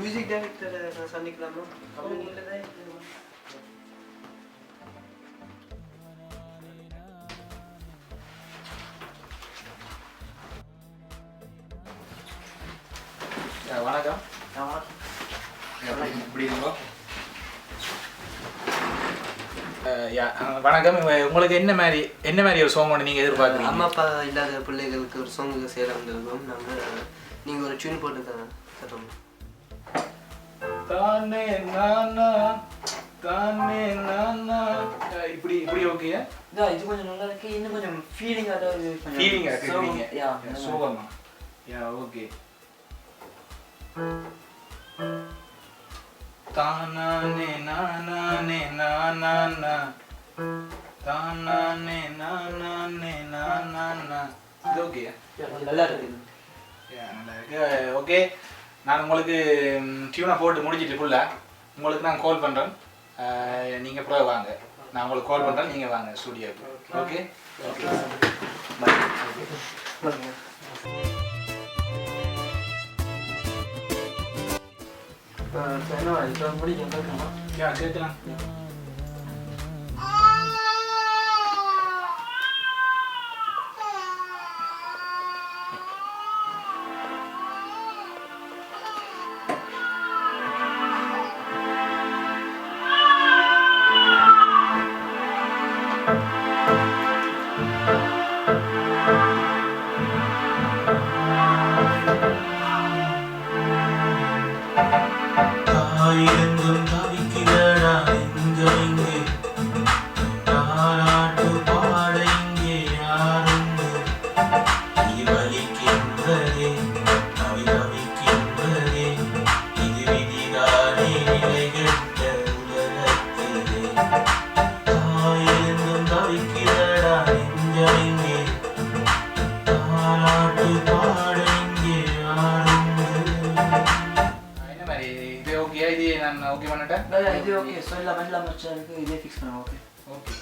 Music டைரக்டரை நான் சந்திக்கலாமா? கம்பெனியில் தான் வணக்கம். எப்படி இருக்கோம்? வணக்கம். உங்களுக்கு என்ன மாதிரி ஒரு சாங் ஒன்று நீங்கள் எதிர்பார்க்குறீங்க? அம்மா அப்பா இல்லாத பிள்ளைகளுக்கு ஒரு சாங்குக்கு சேலம் இருக்கோம். நாங்கள் நீங்கள் ஒரு டியூன் போட்டு தான் தரோம். தானே நானா தானே நானா இப்படி ஓகே. இது கொஞ்சம் நல்லா இருக்கு. இன்னும் கொஞ்சம் ஃபீலிங்காக கேட்குறீங்க. சோகமா? ஓகே. தானானே நானானே நானானா தானானே நானானே நானானா. இது ஓகே. நல்லா இருக்கு. நல்லா இருக்கு. ஓகே, நான் உங்களுக்கு டியூனை போட்டு முடிச்சிட்டு ஃபுல்லாக உங்களுக்கு நான் கால் பண்ணுறேன். நீங்கள் அப்புறம் வாங்க. நான் உங்களுக்கு கால் பண்ணுறேன், நீங்கள் வாங்க ஸ்டூடியோக்கு. Okay okay bye. இப்போ முடியும் கேட்கலாம். கேட்கலாம். தாயெங்கும் தவிக்கிறடா இங்கே தாராட்டு பாட இங்கே யாருண்டு இது வலிக்கின்றதே அவி தவிக்கின்றதே இது விதிதானே நிலை கெட்ட உலகத்திலே தாயெங்கும் தவிக்கிறடா இங்கே தாராட்டு பாட இங்கே யாருண்டு. இது ஓகே. இது நான் ஓகே பண்ணிட்டேன். இது ஓகே. சொல்லலாம் இல்லாமல் இதே ஃபிக்ஸ் பண்ணுவோம். Okay okay.